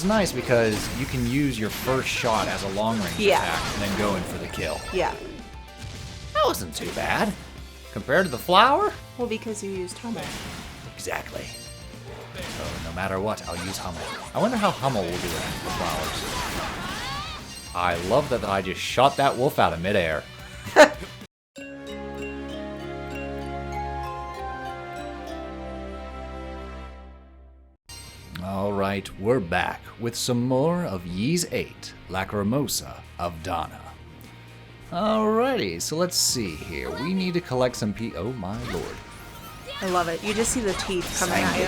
It's nice because you can use your first shot as a long-range attack and then go in for the kill. Yeah. That wasn't too bad. Compared to the flower? Well, because you used Hummel. Exactly. So no matter what, I'll use Hummel. I wonder how Hummel will do against the flowers. I love that I just shot that wolf out of midair. Alright, we're back with some more of VIII, Lacrimosa of Donna. Alrighty, so let's see here. We need to collect some oh my lord. I love it. You just see the teeth coming at you.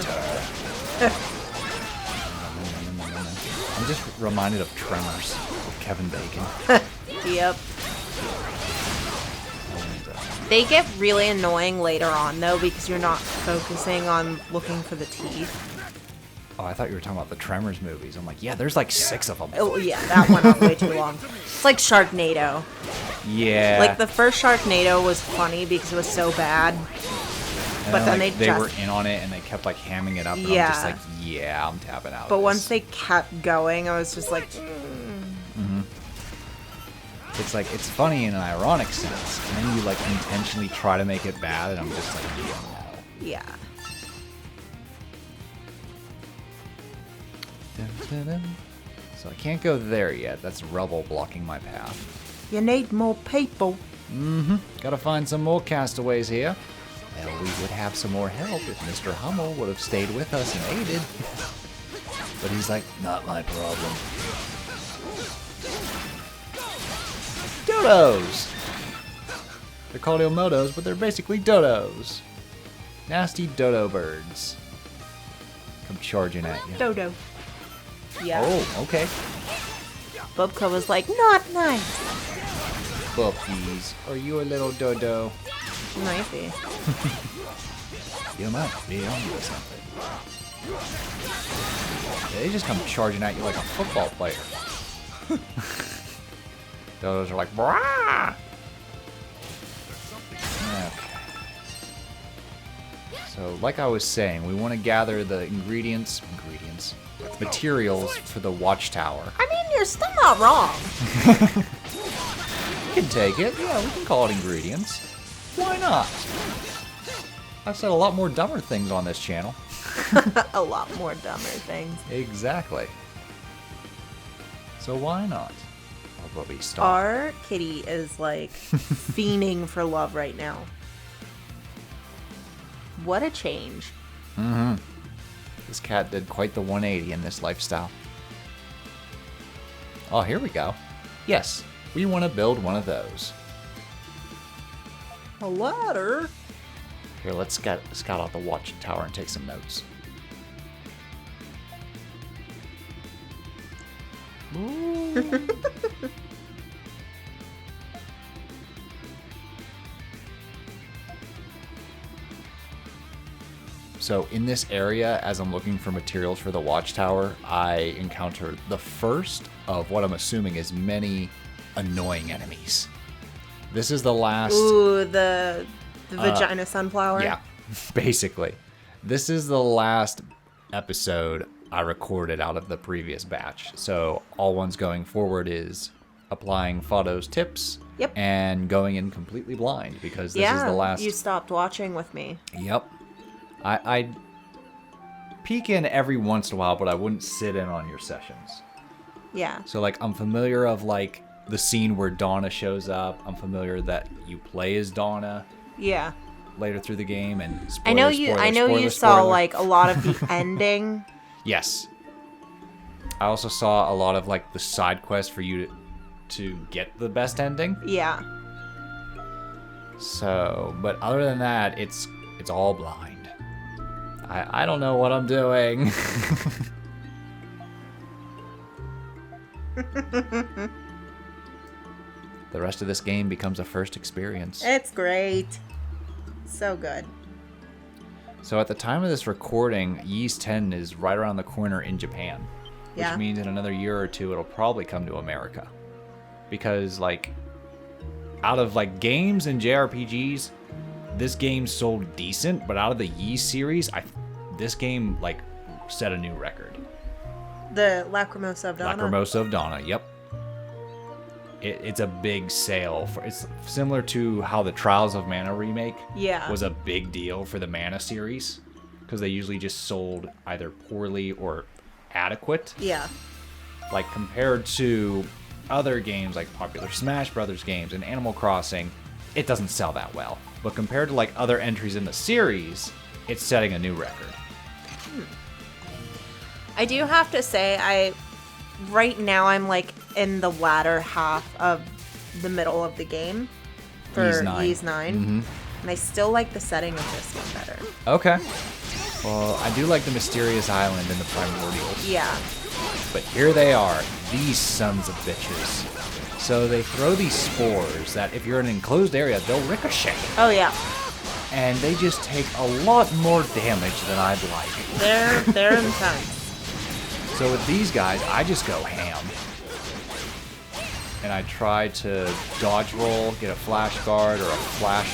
I'm just reminded of Tremors with Kevin Bacon. Yep. They get really annoying later on, though, because you're not focusing on looking for the teeth. Oh, I thought you were talking about the Tremors movies. I'm like, yeah, there's like 6 of them. Oh, yeah, that went on way too long. It's like Sharknado. Yeah. Like, the first Sharknado was funny because it was so bad. But then they were in on it and they kept like hamming it up. And I'm just like, yeah, I'm tapping out. But once they kept going, I was just like, mm. It's like, it's funny in an ironic sense. And then you like intentionally try to make it bad. And I'm just like, yeah, no. Yeah. So I can't go there yet. That's rubble blocking my path. You need more people. Gotta find some more castaways here. Well, we would have some more help if Mr. Hummel would have stayed with us and aided. But he's like, not my problem. Dodos! They're called Ilmodos, but they're basically dodos. Nasty dodo birds. Come charging at you. Dodo. Yeah. Oh, okay. Bubka was like, not nice. Buppies, are you a little dodo? Might be. You might be onto something. Yeah, they just come charging at you like a football player. Dodos are like, brah! Okay. So, like I was saying, we want to gather the materials for the Watchtower. I mean, you're still not wrong. We can take it. Yeah, we can call it ingredients. Why not? I've said a lot more dumber things on this channel. A lot more dumber things. Exactly. So why not? Oh, Bobby, stop. Our kitty is like fiending for love right now. What a change. This cat did quite the 180 in this lifestyle. Oh, here we go. Yes, we want to build one of those. A ladder? Here, let's scout out the Watchtower and take some notes. Ooh. So in this area, as I'm looking for materials for the Watchtower, I encounter the first of what I'm assuming is many annoying enemies. This is the last... Ooh, the vagina sunflower? Yeah, basically. This is the last episode I recorded out of the previous batch. So all one's going forward is applying Fado's tips and going in completely blind because this is the last... you stopped watching with me. Yep. I peek in every once in a while, but I wouldn't sit in on your sessions. Yeah. So, like, I'm familiar of, like, the scene where Donna shows up. I'm familiar that you play as Donna. Yeah. Later through the game, and I know you saw, like, a lot of the ending. Yes. I also saw a lot of, like, the side quests for you to get the best ending. Yeah. So, but other than that, it's all blind. I don't know what I'm doing. The rest of this game becomes a first experience. It's great. So good. So at the time of this recording, VIII is right around the corner in Japan. Yeah. Which means in another year or two, it'll probably come to America. Because, like, out of, like, games and JRPGs, this game sold decent, but out of the VIII series, this game, like, set a new record. The Lacrimosa of Donna. Lacrimosa of Donna, yep. It's a big sale. It's similar to how the Trials of Mana remake was a big deal for the Mana series, because they usually just sold either poorly or adequate. Yeah. Like, compared to other games like popular Smash Brothers games and Animal Crossing, it doesn't sell that well. But compared to like other entries in the series, it's setting a new record. I do have to say, right now I'm like in the latter half of the middle of the game for Ys 9. Mm-hmm. And I still like the setting of this one better. Okay. Well, I do like the Mysterious Island and the Primordials. Yeah. But here they are, these sons of bitches. So they throw these spores that if you're in an enclosed area, they'll ricochet. Oh, yeah. And they just take a lot more damage than I'd like. They're intense. So with these guys, I just go ham. And I try to dodge roll, get a flash guard or a flash...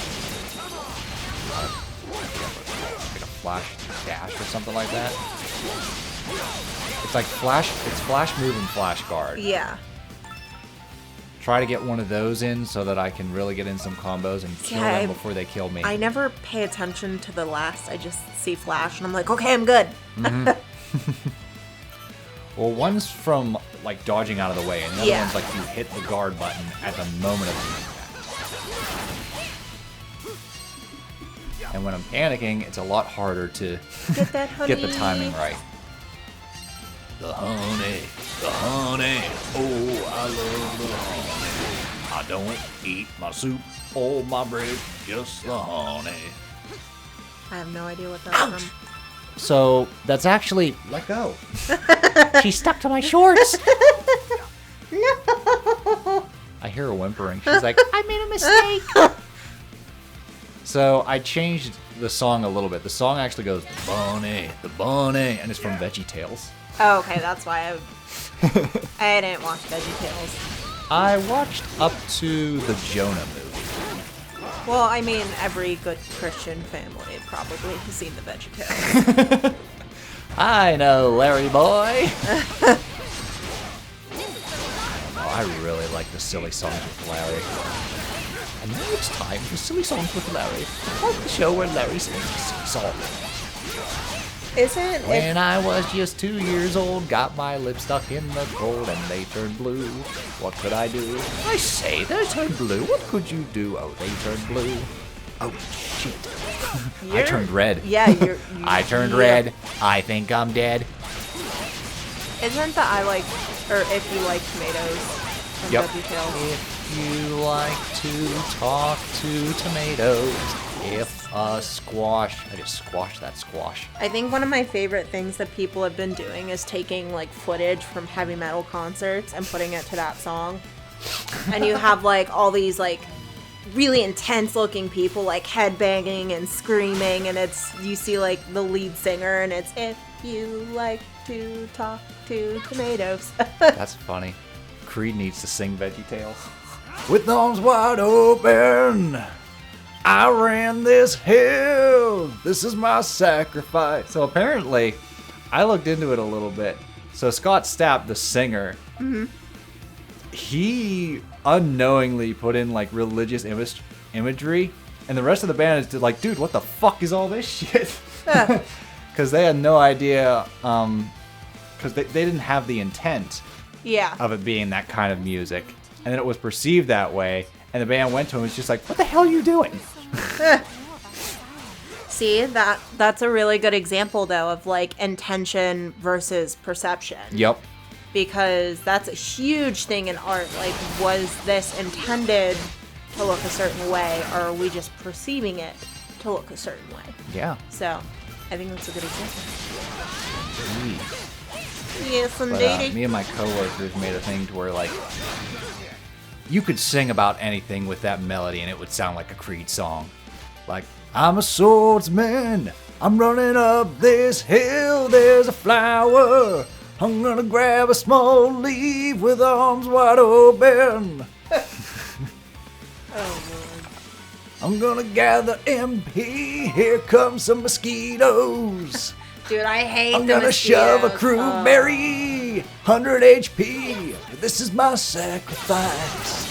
like a flash dash or something like that. It's like flash move and flash guard. Yeah. Try to get one of those in so that I can really get in some combos and kill them before they kill me. I never pay attention to the last. I just see flash and I'm like, okay, I'm good. Mm-hmm. Well, one's from like dodging out of the way, and the other one's like you hit the guard button at the moment of the impact. And when I'm panicking, it's a lot harder to get that honey. Get the timing right. The honey, oh, I love the honey. I don't eat my soup or my bread, just the honey. I have no idea what that's from. So that's actually let go. She stuck to my shorts. No. I hear her whimpering. She's like, I made a mistake. So I changed the song a little bit. The song actually goes the bunny, and it's from VeggieTales. Oh, okay, that's why I didn't watch VeggieTales. I watched up to the Jonah movie. Well, I mean, every good Christian family probably has seen the VeggieTales. I know, Larry boy. I really like the silly songs with Larry. And now it's time for Silly Songs with Larry. The show where Larry sings a silly song. When I was just 2 years old, got my lips stuck in the cold and they turned blue. What could I do? I say they turned blue. What could you do? Oh, they turned blue. Oh, shit. I turned red. Yeah, I turned red. I think I'm dead. Isn't that I like, or if you like tomatoes from VeggieTales? If you like to talk to tomatoes, if a squash, I just squashed that squash. I think one of my favorite things that people have been doing is taking like footage from heavy metal concerts and putting it to that song. And you have like all these like really intense looking people like headbanging and screaming, and you see like the lead singer and it's if you like to talk to tomatoes. That's funny. Creed needs to sing VeggieTales. With arms wide open, I ran this hill. This is my sacrifice. So apparently, I looked into it a little bit. So Scott Stapp, the singer, he unknowingly put in like religious imagery, and the rest of the band is like, dude, what the fuck is all this shit? Because they had no idea, because they didn't have the intent of it being that kind of music. And then it was perceived that way, and the band went to him and was just like, what the hell are you doing? See, that's a really good example, though, of like intention versus perception. Yep. Because that's a huge thing in art. Like, was this intended to look a certain way, or are we just perceiving it to look a certain way? Yeah. So, I think that's a good example. Jeez. Yes, indeed. Me and my coworkers made a thing to where, like, you could sing about anything with that melody and it would sound like a Creed song. Like, I'm a swordsman, I'm running up this hill, there's a flower, I'm gonna grab a small leaf with arms wide open. Oh, Lord. I'm gonna gather MP, here come some mosquitoes. Dude, I hate I'm the gonna shove a mosquitoes. crewberry me 100 HP. This is my sacrifice.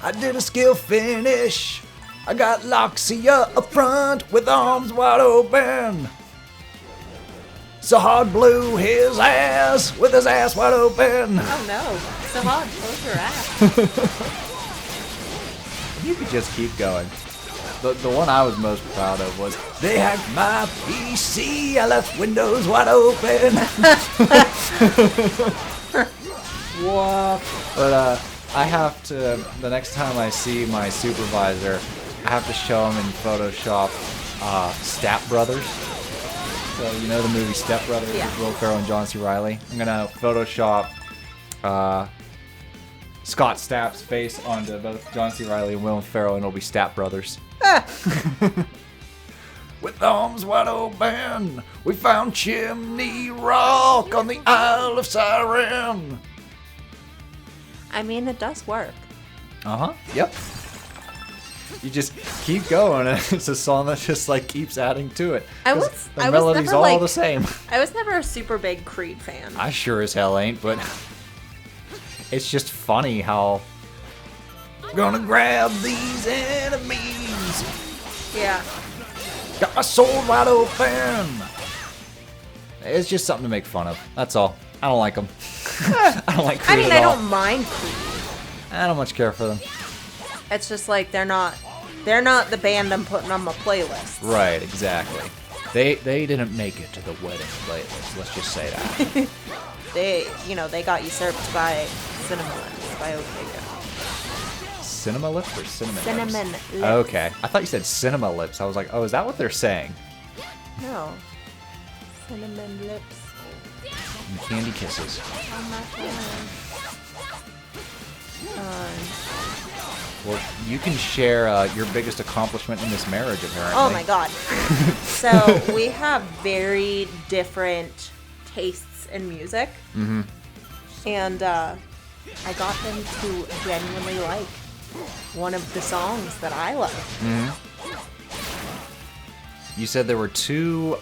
I did a skill finish. I got Loxia up front with arms wide open. Sahad blew his ass with his ass wide open. Oh no, Sahad, close your ass. You could just keep going. The one I was most proud of was, they hacked my PC, I left Windows wide open. Whoa. But I have to, the next time I see my supervisor, I have to show him in Photoshop Step Brothers. So you know the movie Step Brothers with Will Ferrell and John C. Reilly? I'm going to Photoshop Scott Stapp's face onto both John C. Reilly and Will Ferrell, and it'll be Step Brothers. With arms wide open, we found Chimney Rock on the Isle of Siren. I mean, it does work. Yep. You just keep going, and it's a song that just like keeps adding to it. The melody's all the same. I was never a super big Creed fan. I sure as hell ain't, but it's just funny how gonna grab these enemies. Yeah. Got my sword wide open. It's just something to make fun of. That's all. I don't like them. I don't like Creed at all. I don't mind Creed. I don't much care for them. It's just like they're not the band I'm putting on my playlist. Right, exactly. They didn't make it to the wedding playlist. Let's just say that. They got usurped by Cinnamon Lips by Ortega. Cinema Lips or Cinnamon Cinnamon Lips? Lips. Okay. I thought you said Cinema Lips. I was like, oh, is that what they're saying? No. Cinnamon Lips. And Candy Kisses. Well, you can share your biggest accomplishment in this marriage, apparently. Oh my god. So, we have very different tastes in music. Mm-hmm. And I got them to genuinely like one of the songs that I love. Mm-hmm. You said there were two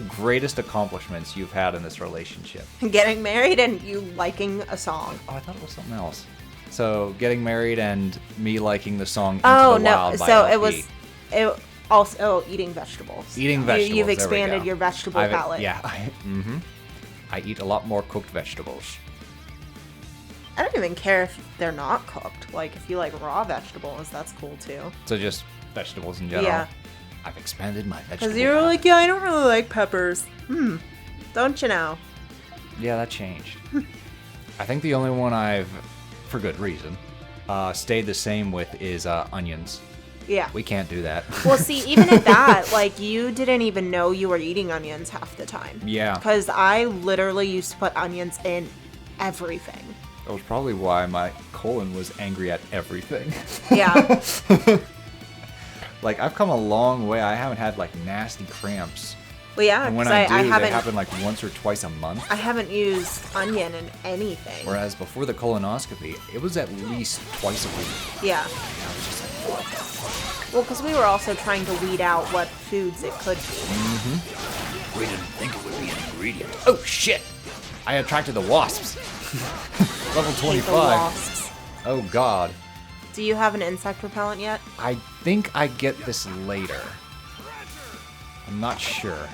greatest accomplishments you've had in this relationship. Getting married and you liking a song. Oh, I thought it was something else. So, getting married and me liking the song Into the Wild by so LP. it also eating vegetables. Eating vegetables. You've expanded your vegetable palette. Yeah. I eat a lot more cooked vegetables. I don't even care if they're not cooked. Like, if you like raw vegetables, that's cool too. So just vegetables in general? Yeah. I've expanded my vegetable Because you were like, yeah, I don't really like peppers. Don't you know? Yeah, that changed. I think the only one I've, for good reason, stayed the same with is onions. Yeah. We can't do that. Well, see, even at that, like, you didn't even know you were eating onions half the time. Yeah. Because I literally used to put onions in everything. That was probably why my colon was angry at everything. Yeah. Like, I've come a long way. I haven't had, like, nasty cramps. Well, yeah, And when because I do, haven't, they happen, like, once or twice a month. I haven't used onion in anything. Whereas before the colonoscopy, it was at least twice a week. Yeah. And I was just like, what the fuck? Well, because we were also trying to weed out what foods it could be. Mm-hmm. We didn't think it would be an ingredient. Oh, shit! I attracted the wasps. Level 25. The wasps. Oh, God. Do you have an insect repellent yet? I think I get this later. I'm not sure.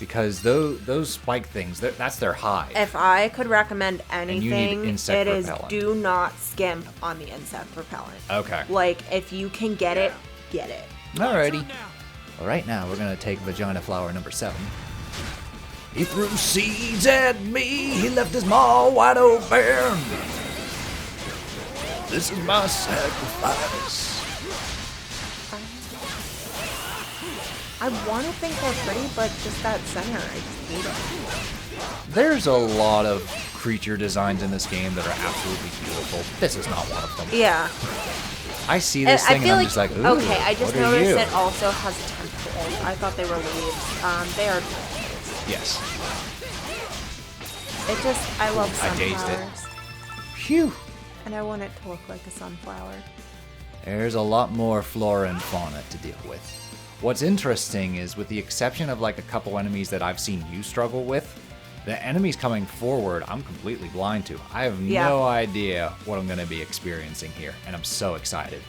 Because those spike things, that's their hive. If I could recommend anything, insect it is repellent. do not skimp on the insect repellent. Okay. Like, if you can get it, get it. Alrighty. Well, right now, we're going to take vagina flower number 7. He threw seeds at me. He left his maw wide open. This is my sacrifice. I want to think they're pretty, but just that center, I just hate it. There's a lot of creature designs in this game that are absolutely beautiful. This is not one of them. Yeah. I see this thing and I'm just like, ooh, okay, I just what are noticed you? it also has tentacles. I thought they were leaves. They are tentacles. Yes. It just, I love I dazed sunflowers. it. Phew. And I want it to look like a sunflower. There's a lot more flora and fauna to deal with. What's interesting is, with the exception of like a couple enemies that I've seen you struggle with, the enemies coming forward, I'm completely blind to. I have no idea what I'm going to be experiencing here, and I'm so excited.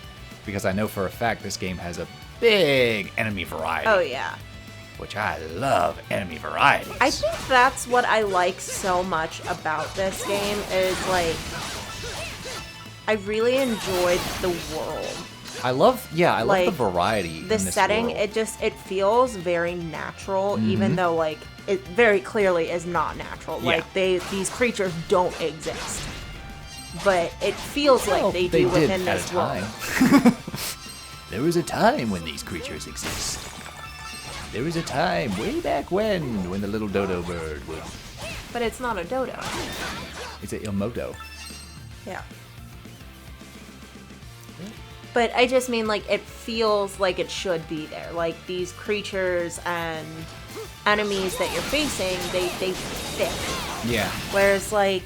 Because I know for a fact this game has a big enemy variety. Oh, yeah. Which I love enemy varieties. I think that's what I like so much about this game is, like, I really enjoyed the world. I love the variety in the this setting. world. It feels very natural, even though, like, it very clearly is not natural. Yeah. Like, these creatures don't exist. But it feels like they do within this world. There was a time when these creatures exist. There was a time way back when the little dodo bird would... But it's not a dodo. It's a ilmodo. Yeah. But I just mean, like, it feels like it should be there. Like, these creatures and enemies that you're facing, they fit. Yeah. Whereas, like,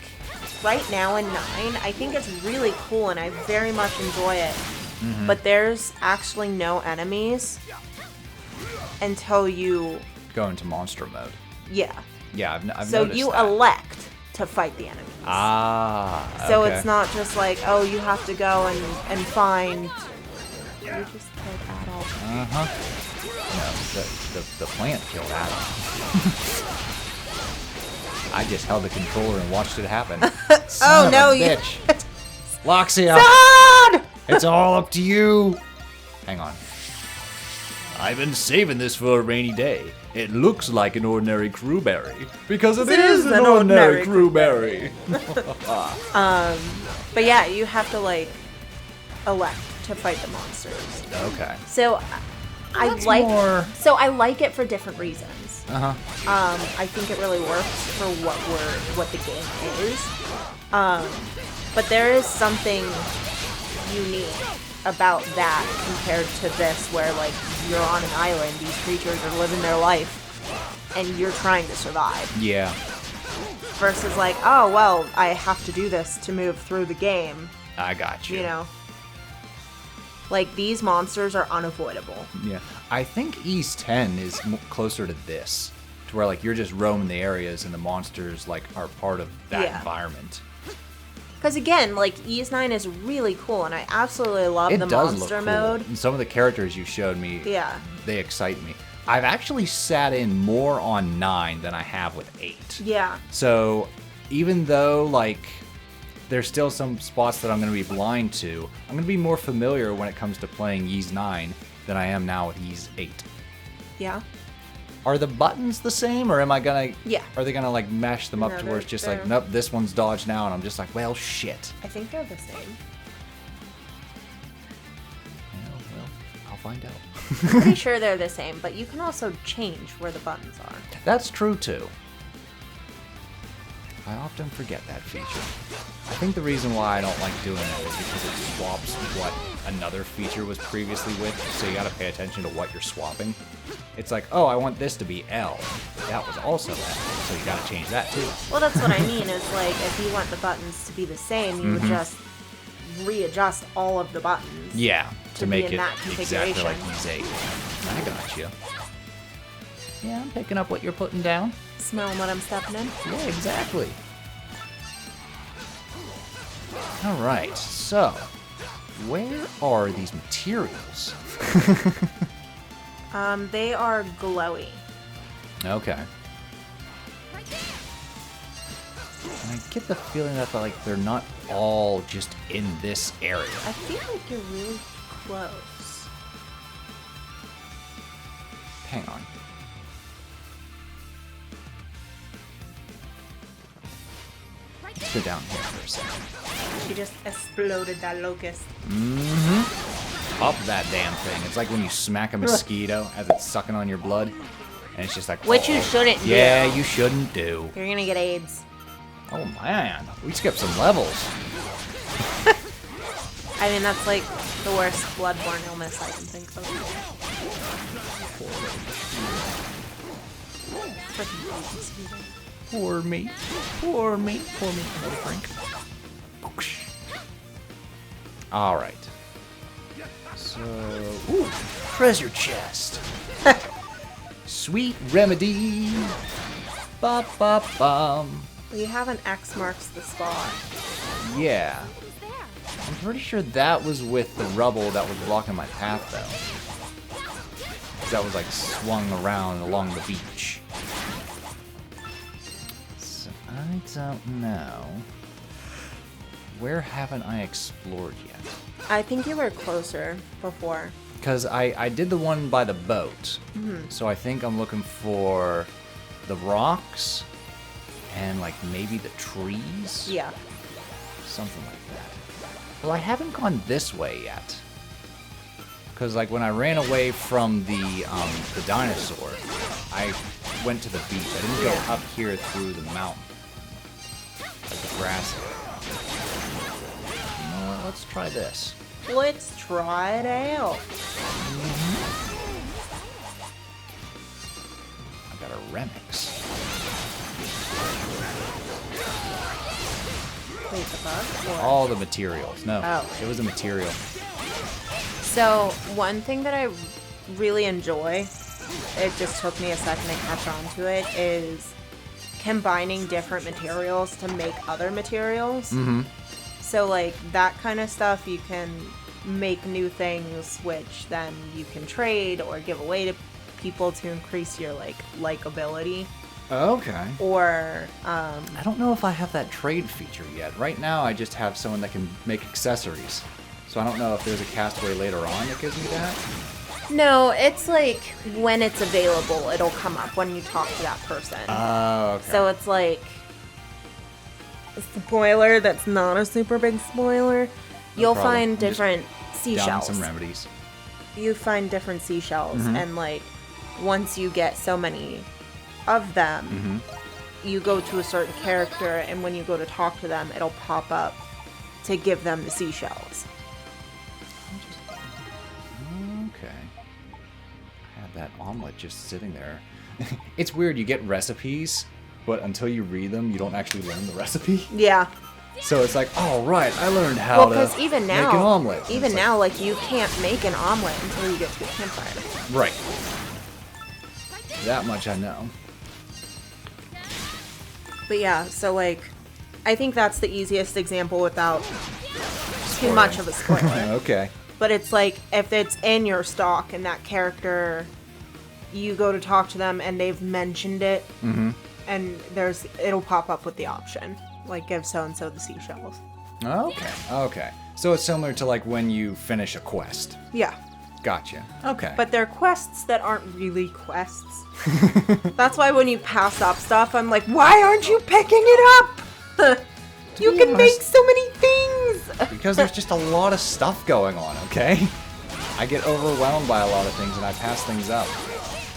right now in 9, I think it's really cool and I very much enjoy it. But there's actually no enemies until you... Go into monster mode. Yeah. Yeah, I've So noticed you that. elect to fight the enemies. Ah, So okay. it's not just like, oh, you have to go and find... You just killed Adolf. No, the plant killed Adam. I just held the controller and watched it happen. Son of no, a you... bitch. Loxia, God! it's all up to you. Hang on. I've been saving this for a rainy day. It looks like an ordinary crewberry because it is an ordinary crewberry. But yeah, you have to, like, elect to fight the monsters. Okay. So I That's like more- so I like it for different reasons. Uh-huh. I think it really works for what the game is. But there is something unique about that compared to this, where, like, you're on an island, these creatures are living their life, and you're trying to survive. Yeah. Versus, like, oh, well, I have to do this to move through the game, I got you. you know? Like, these monsters are unavoidable. Yeah. I think East 10 is closer to this, to where, like, you're just roaming the areas and the monsters, like, are part of that environment. Because, again, like, Ys 9 is really cool, and I absolutely love the monster mode. And some of the characters you showed me, they excite me. I've actually sat in more on 9 than I have with 8. Yeah. So, even though, like, there's still some spots that I'm going to be blind to, I'm going to be more familiar when it comes to playing Ys 9 than I am now with Ys 8. Yeah. Are the buttons the same, or am I gonna? Yeah. Are they gonna, like, mash them up No, to where it's just they're- like, nope, this one's dodged now, and I'm just like, well, shit. I think they're the same. Well, I'll find out. I'm pretty sure they're the same, but you can also change where the buttons are. That's true too. I often forget that feature. I think the reason why I don't like doing that is because it swaps what another feature was previously with, so you gotta pay attention to what you're swapping. It's like, oh, I want this to be L. That was also L, so you gotta change that too. Well, that's what I mean, is, like, if you want the buttons to be the same, you would just readjust all of the buttons. Yeah, to be make in it that exactly like configuration. Ys 8. I got you. Yeah, I'm picking up what you're putting down. Smelling what I'm stepping in? Yeah, exactly. Alright, so, where are these materials? They are glowy. Okay. And I get the feeling that, like, they're not all just in this area. I feel like you're really close. Hang on. Let's go down here for a second. She just exploded that locust. Up that damn thing. It's like when you smack a mosquito as it's sucking on your blood, and it's just like... Which you shouldn't do. Yeah, you shouldn't do. You're gonna get AIDS. Oh man, we skipped some levels. I mean, that's like the worst bloodborne illness I can think of. Freaking mosquito. Poor me. Poor me. Poor me. Another drink. Alright. So, ooh, treasure chest. Sweet remedy. Ba ba bum. You have an X marks the spot. Yeah. I'm pretty sure that was with the rubble that was blocking my path, though. 'Cause that was like swung around along the beach. So I don't know. Where haven't I explored yet? I think you were closer before. Because I did the one by the boat. So I think I'm looking for the rocks and like maybe the trees. Yeah. Something like that. Well, I haven't gone this way yet. Because like when I ran away from the dinosaur, I went to the beach. I didn't go up here through the mountain. Like the grass area. You know what? Let's try this. Let's try it out. I got a remix. Wait, the bug? Or... All the materials. No, Oh. it was a material. So, one thing that I really enjoy, it just took me a second to catch on to it, is combining different materials to make other materials. Mm-hmm. So, like, that kind of stuff, you can make new things, which then you can trade or give away to people to increase your, like, likability. Okay. Or, I don't know if I have that trade feature yet. Right now, I just have someone that can make accessories. So I don't know if there's a castaway later on that gives me that. no, it's like when it's available, it'll come up when you talk to that person. Oh, okay. So it's like a spoiler that's not a super big spoiler. You'll problem. find I'm just different down seashells. some remedies. You find different seashells, and like once you get so many of them, you go to a certain character, and when you go to talk to them, it'll pop up to give them the seashells. Okay. I had that omelet just sitting there. It's weird, you get recipes, but until you read them, you don't actually learn the recipe. Yeah. So it's like, oh, right, I learned how Well, to because even now, make an omelet. And even it's now, like you can't make an omelet until you get to a campfire. Right. That much I know. But yeah, so like, I think that's the easiest example without too much of a spoiler. Okay. But it's like, if it's in your stock and that character, you go to talk to them and they've mentioned it, and it'll pop up with the option, like give so-and-so the seashells. Okay. Okay. So it's similar to like when you finish a quest. Yeah. Gotcha. Okay. But they're quests that aren't really quests. That's why when you pass up stuff, I'm like, why aren't you picking it up? You can make so many things! Because there's just a lot of stuff going on, okay? I get overwhelmed by a lot of things and I pass things up.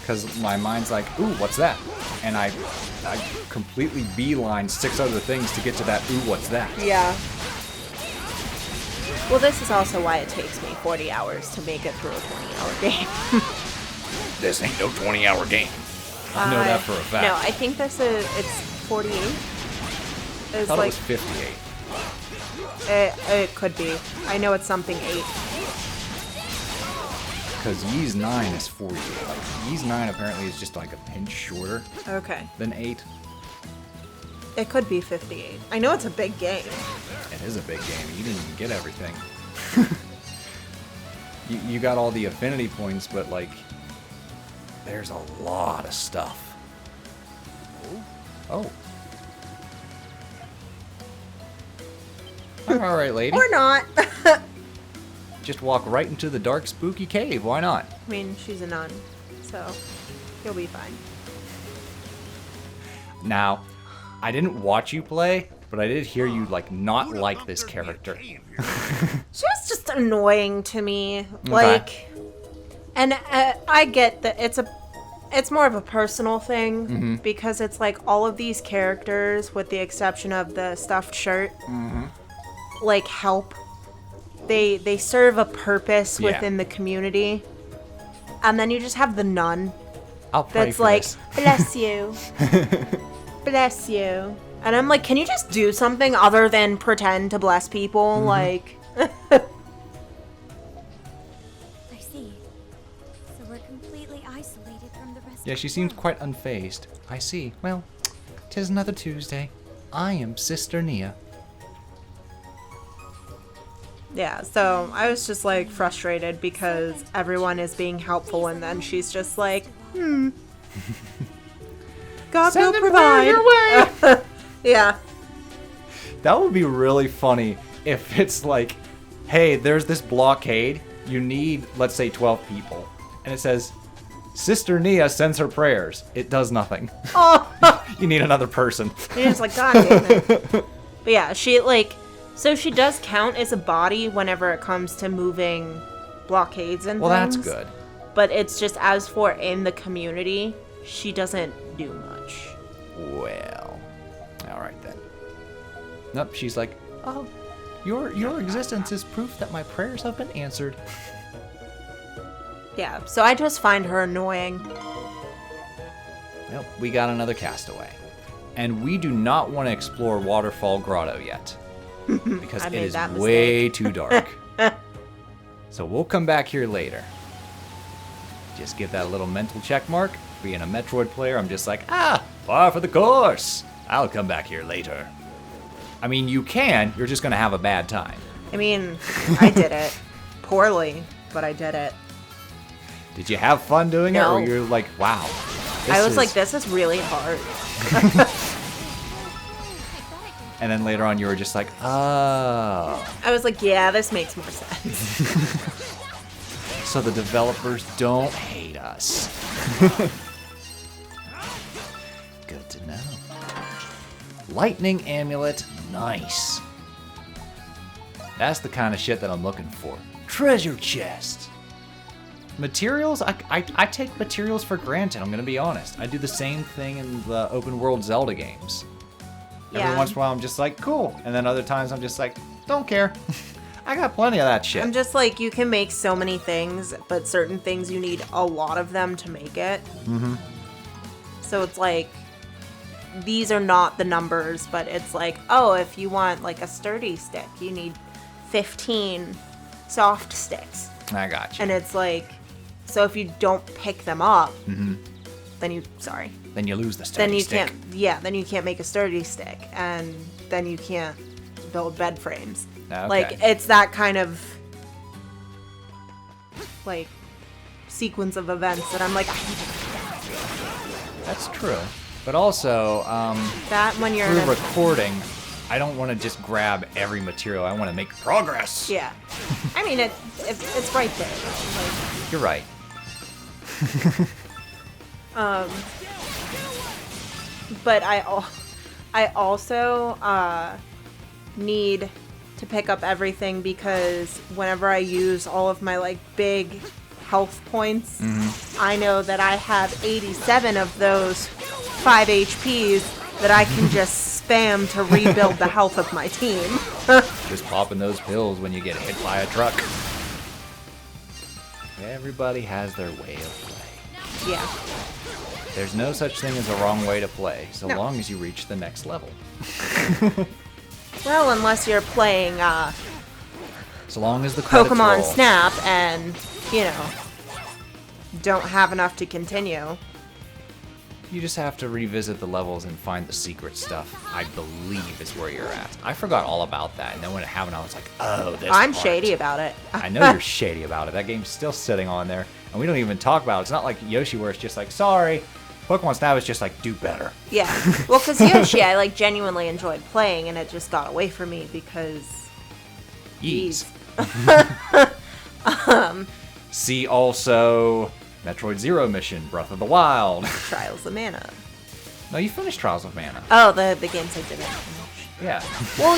Because my mind's like, ooh, what's that? And I completely beeline 6 other things to get to that, ooh, what's that? Yeah. Well, this is also why it takes me 40 hours to make it through a 20-hour game. This ain't no 20-hour game. I know that for a fact. No, I think it's 48. I thought it was 58. It could be. I know it's something 8. Because Ys 9 is 48. Like, Ys 9 apparently is just like a pinch shorter Okay. than 8. It could be 58. I know it's a big game. It is a big game. You didn't even get everything. you got all the affinity points, but like, there's a lot of stuff. Oh. All right, lady. Or not. Just walk right into the dark, spooky cave. Why not? I mean, she's a nun, so you'll be fine. Now, I didn't watch you play, but I did hear you like not like this character. She was just annoying to me. Like, and I get that it's more of a personal thing because it's like all of these characters, with the exception of the stuffed shirt, like help. They serve a purpose within the community, and then you just have the nun I'll pray that's for like, this. bless you, bless you, and I'm like, can you just do something other than pretend to bless people? Like, Yeah, she seems quite unfazed. I see. Well, 'tis another Tuesday. I am Sister Nia. Yeah, so I was just like frustrated because everyone is being helpful and then she's just like, God will provide. Your way. Yeah. That would be really funny if it's like, hey, there's this blockade. You need, let's say, 12 people. And it says, Sister Nia sends her prayers. It does nothing. Oh. You need another person. And it's like, God damn it. But yeah, so she does count as a body whenever it comes to moving blockades and Well, things. that's good. But it's just as for in the community, she doesn't do much. Well, all right then. Nope, she's like, oh, your existence is proof that my prayers have been answered. Yeah, so I just find her annoying. Well, we got another castaway. And we do not want to explore Waterfall Grotto yet. Because it is way too dark. So we'll come back here later. Just give that a little mental check mark. Being a Metroid player, I'm just like, par for the course. I'll come back here later. I mean, you can. You're just going to have a bad time. I mean, I did it. Poorly, but I did it. Did you have fun doing it? Or you're like, wow. I was like, this is really hard. And then later on, you were just like, oh. I was like, yeah, this makes more sense. So the developers don't hate us. Good to know. Lightning amulet, nice. That's the kind of shit that I'm looking for. Treasure chest. Materials, I take materials for granted, I'm gonna be honest. I do the same thing in the open world Zelda games. Every once in a while I'm just like, cool. And then other times I'm just like, don't care. I got plenty of that shit. I'm just like, you can make so many things, but certain things you need a lot of them to make it. Mm-hmm. So it's like, these are not the numbers, but it's like, oh, if you want like a sturdy stick, you need 15 soft sticks. I got you. And it's like, so if you don't pick them up, then you lose the sturdy stick. Then you can't make a sturdy stick, and then you can't build bed frames. Okay. Like, it's that kind of like sequence of events that I'm like, That's true. But also, that when you're through recording, I don't want to just grab every material. I want to make progress. Yeah. I mean, it's right there. Like, you're right. But I also need to pick up everything because whenever I use all of my like big health points, I know that I have 87 of those 5 HPs that I can just spam to rebuild the health of my team. Just popping those pills when you get hit by a truck. Everybody has their way of play. Yeah. There's no such thing as a wrong way to play, so long as you reach the next level. Well, unless you're playing so long as the credits Pokemon roll. Snap and, you know, don't have enough to continue. You just have to revisit the levels and find the secret stuff, I believe is where you're at. I forgot all about that, and then when it happened, I was like, oh, this I'm part. shady about it. I know you're shady about it. That game's still sitting on there, and we don't even talk about it. It's not like Yoshi where it's just like, sorry. Pokemon Snap is just like, do better. Yeah. Well, because Yoshi, I like genuinely enjoyed playing, and it just got away from me because... Ease. See also Metroid Zero Mission, Breath of the Wild. Trials of Mana. No, you finished Trials of Mana. Oh, the games I didn't finish. Yeah. Well,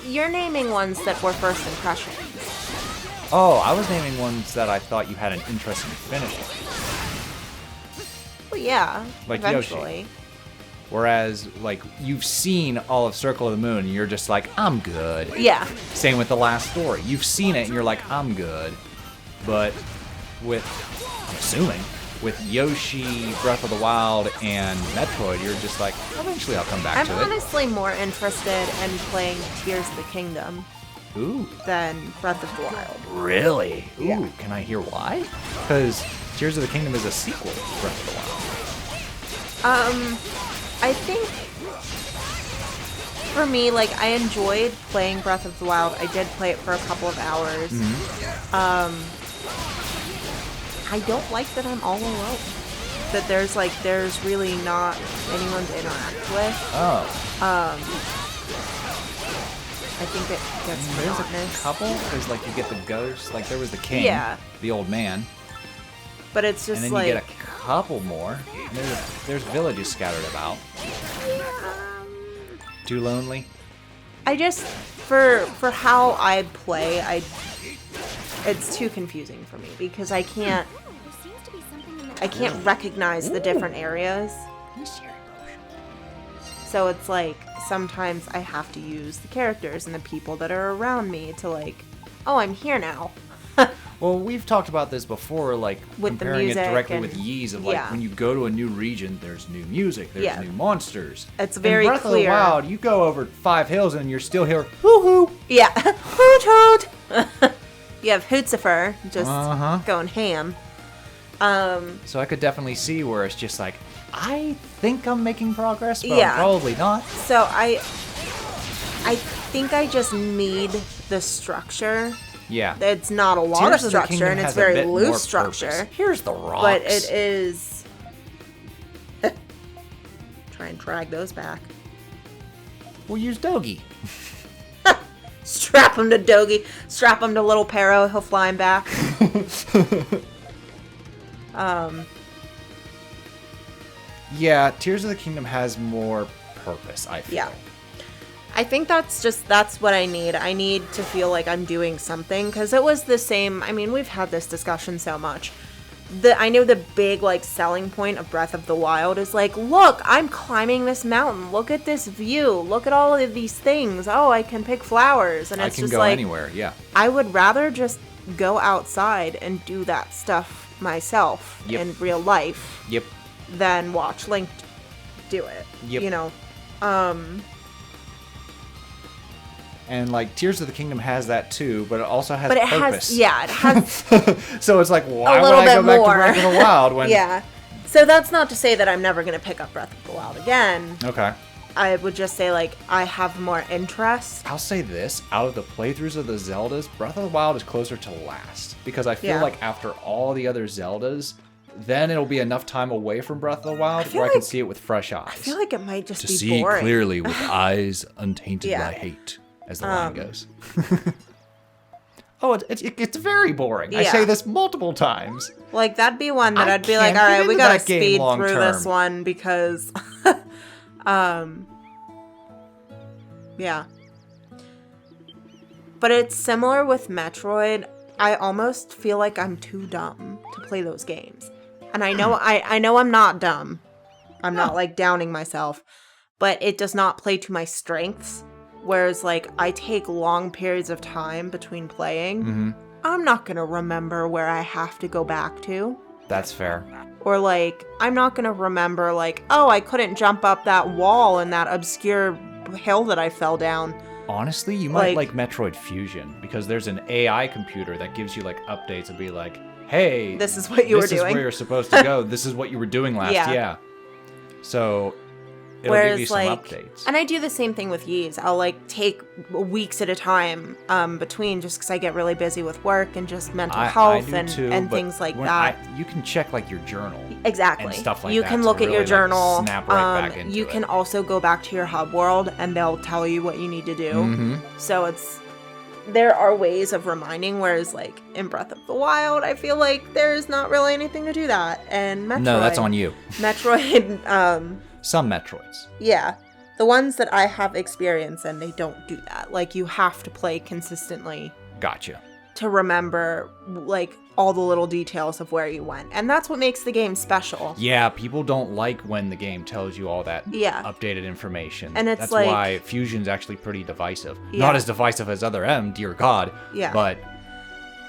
you're naming ones that were first impressions. Oh, I was naming ones that I thought you had an interest in finishing. Well, yeah. Like eventually. Yoshi. Whereas, like, you've seen all of Circle of the Moon, and you're just like, I'm good. Yeah. Same with The Last Story. You've seen it, and you're like, I'm good. But with, I'm assuming, with Yoshi, Breath of the Wild, and Metroid, you're just like, eventually I'll come back to it. I'm honestly more interested in playing Tears of the Kingdom Ooh. than Breath of the Wild. Really? Ooh, Yeah. can I hear why? Because Tears of the Kingdom is a sequel to Breath of the Wild. I think for me, like, I enjoyed playing Breath of the Wild. I did play it for a couple of hours. I don't like that I'm all alone. That there's really not anyone to interact with. Oh. I think it gets There's monotonous. a couple. There's like you get the ghost. Like there was the king. Yeah. The old man. But it's just And then like... you get a couple more. There's villages scattered about. Too lonely? I just, for how I play, it's too confusing for me because I can't recognize the different areas. So it's like, sometimes I have to use the characters and the people that are around me to like, oh, I'm here now. Well, we've talked about this before, like With the comparing it music directly and- with Ys of like yeah. when you go to a new region, there's new music, there's Yeah. new monsters. It's very In Breath clear. of the Wild, you go over 5 hills and you're still here, hoo-hoo. Yeah. Hoot hoot! You have Hootsifer just going ham. So I could definitely see where it's just like, I think I'm making progress, but Yeah. I'm probably not. So I think I just need the structure. Yeah. It's not a lot Tears of of the structure, Kingdom and it's has a very bit more loose purpose. structure. Here's the rocks. But it is... Try and drag those back. We'll use Dogi. Strap him to Dogi. Strap him to Little Pero. He'll fly him back. Yeah, Tears of the Kingdom has more purpose, I feel. Yeah. I think that's what I need. I need to feel like I'm doing something, because it was the same. I mean, we've had this discussion so much. I know the big like selling point of Breath of the Wild is like, look, I'm climbing this mountain. Look at this view. Look at all of these things. Oh, I can pick flowers, and I it's can just go like anywhere, yeah. I would rather just go outside and do that stuff myself Yep. in real life Yep. than watch Link do it. Yep. You know. And like Tears of the Kingdom has that too, but it also has But it purpose. it has So it's like, why a would little I go bit back more. to Breath of the Wild when... Yeah. So that's not to say that I'm never going to pick up Breath of the Wild again. Okay. I would just say, like, I have more interest. I'll say this, out of the playthroughs of the Zeldas, Breath of the Wild is closer to last. Because I feel Yeah. like after all the other Zeldas, then it'll be enough time away from Breath of the Wild feel where I can like- see it with fresh eyes. I feel like it might just to be see boring. clearly with eyes untainted Yeah. by hate, as the line goes. Oh, it's very boring. I Yeah. say this multiple times. Like, that'd be one that I I'd be like, can't all get right, we into gotta that game speed long through term. this one because... yeah. But it's similar with Metroid. I almost feel like I'm too dumb to play those games. And I know I know I'm not dumb. I'm not like downing myself, but it does not play to my strengths. Whereas like I take long periods of time between playing. I'm not going to remember where I have to go back to. That's fair. Or like I'm not going to remember like, oh, I couldn't jump up that wall in that obscure hill that I fell down. Honestly, you might like Metroid Fusion because there's an AI computer that gives you like updates and be like, hey, This is what you were This is doing. where you're supposed to go. This is what you were doing last. Yeah. Yeah. So it'll Whereas give you some like, updates. and I do the same thing with Ys. I'll like take weeks at a time between just because I get really busy with work and just mental health do too, and but things like when that. you can check like your journal. Exactly. and stuff like you that can to look at your really, like, journal. snap right back into you it. can also go back to your hub world and they'll tell you what you need to do. Mm-hmm. So there are ways of reminding, whereas like in Breath of the Wild, I feel like there's not really anything to do that. And Metroid. No, that's on you. Metroid, Some Metroids. yeah. The ones that I have experience in, they don't do that. Like you have to play consistently Gotcha. to remember like all the little details of where you went. And that's what makes the game special. Yeah, people don't like when the game tells you all that Yeah. updated information. And it's That's like- why Fusion's actually pretty divisive. Yeah. Not as divisive as Other M, dear God. Yeah. But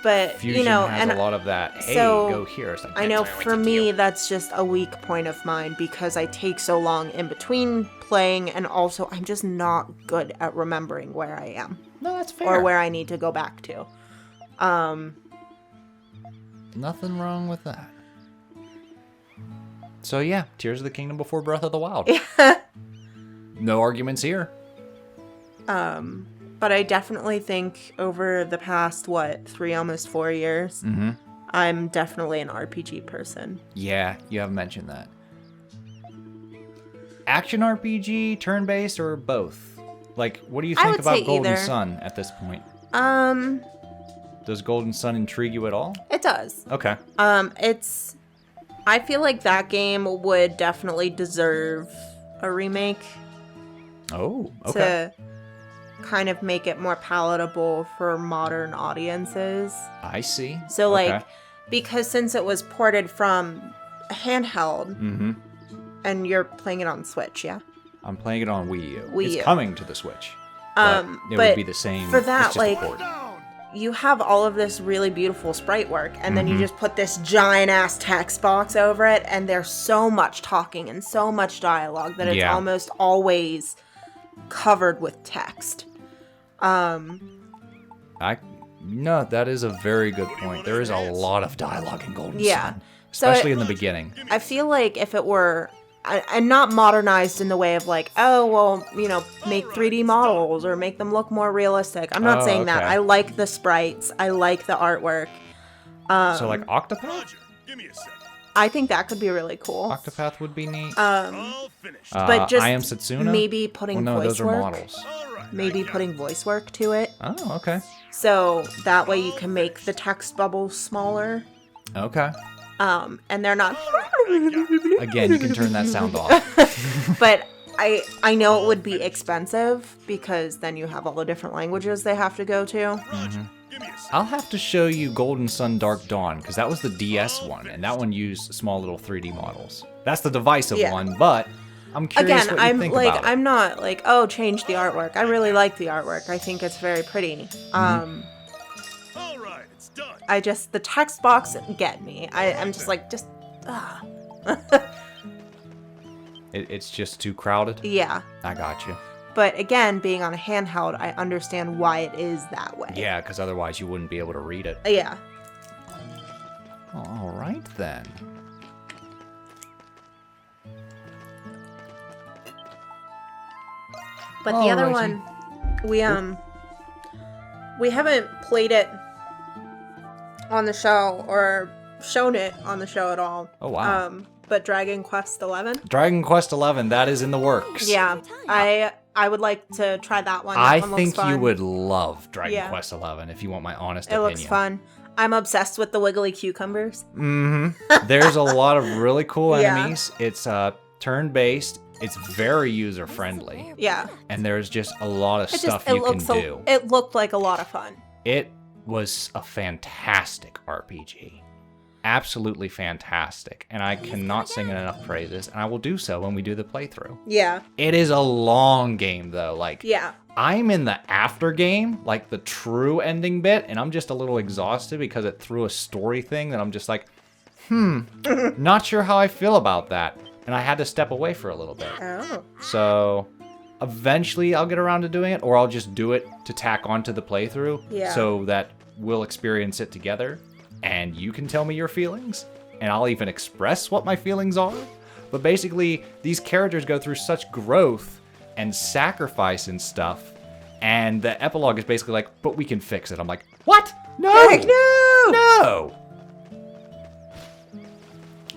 But Fusion you know, has and a lot of that, hey, so, go here. It's like, I know that's where I for went to me you. that's just a weak point of mine because I take so long in between playing, and also I'm just not good at remembering where I am No, that's fair. or where I need to go back to. Nothing wrong with that. So yeah, Tears of the Kingdom before Breath of the Wild. No arguments here. But I definitely think over the past, 3, almost 4 years, I'm definitely an RPG person. Yeah, you have mentioned that. Action RPG, turn-based, or both? Like, what do you think about Golden either. Sun at this point? Does Golden Sun intrigue you at all? It does. Okay. I feel like that game would definitely deserve a remake. Oh, okay. To kind of make it more palatable for modern audiences. I see. So, like, because since it was ported from handheld, and you're playing it on Switch, yeah? I'm playing it on Wii U. Wii it's U. coming to the Switch. But it would be the same. For that, it's just a port. You have all of this really beautiful sprite work, and then you just put this giant-ass text box over it, and there's so much talking and so much dialogue that it's almost always covered with text. No, that is a very good point. There is a lot of dialogue in Golden Sun, especially in the beginning. I feel like if it were, and not modernized in the way of like, oh, well, make 3D models or make them look more realistic. I'm not saying that. I like the sprites. I like the artwork. So like Octopath? I think that could be really cool. Octopath would be neat. But just I Am Setsuna? maybe putting voice those are work. models. Maybe putting voice work to it. Oh, okay. So that way you can make the text bubbles smaller. Okay. And they're not. Again, you can turn that sound off. But I know it would be expensive because then you have all the different languages they have to go to. I'll have to show you Golden Sun Dark Dawn, because that was the DS one, and that one used small little 3D models. That's the divisive one, but I'm curious what you think about it. I'm not like, oh, change the artwork. I really like the artwork. I think it's very pretty. All right, it's done. The text box get me. I'm just like, It's just too crowded? Yeah. I got you. But again, being on a handheld, I understand why it is that way. Yeah, because otherwise you wouldn't be able to read it. Yeah. All right, then. But the other one, we haven't played it on the show or shown it on the show at all. Oh, wow. But Dragon Quest XI. Dragon Quest XI, that is in the works. Yeah, I would like to try that one. I one think looks you fun. would love Dragon Quest XI, if you want my honest opinion. It looks fun. I'm obsessed with the wiggly cucumbers. There's a lot of really cool enemies. It's turn-based. It's very user-friendly. Yeah. And there's just a lot of stuff you can do. It looked like a lot of fun. It was a fantastic RPG. Absolutely fantastic. And I cannot sing it enough praises. And I will do so when we do the playthrough. Yeah. It is a long game, though. Yeah. I'm in the after game, like the true ending bit, and I'm just a little exhausted because it threw a story thing that I'm just like, not sure how I feel about that. And I had to step away for a little bit. Oh. So eventually I'll get around to doing it, or I'll just do it to tack onto the playthrough so that we'll experience it together and you can tell me your feelings and I'll even express what my feelings are. But basically, these characters go through such growth and sacrifice and stuff, and the epilogue is basically like, but we can fix it. I'm like, what? No! Heck no! No!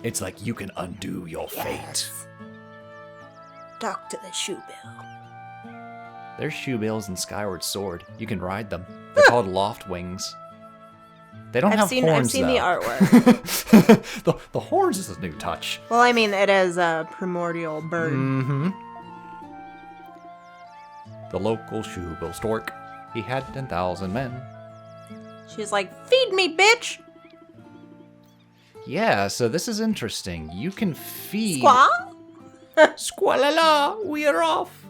It's like, you can undo your fate. Talk to the Shoebill. There's Shoebills in Skyward Sword. You can ride them. They're called loft wings. They don't have horns, I've seen though. the artwork. the horns is a new touch. Well, I mean, it is a primordial bird. The local Shoebill stork. He had 10,000 men. She's like, feed me, bitch! Yeah, so this is interesting. You can feed... Squaw? Squalala, we are off.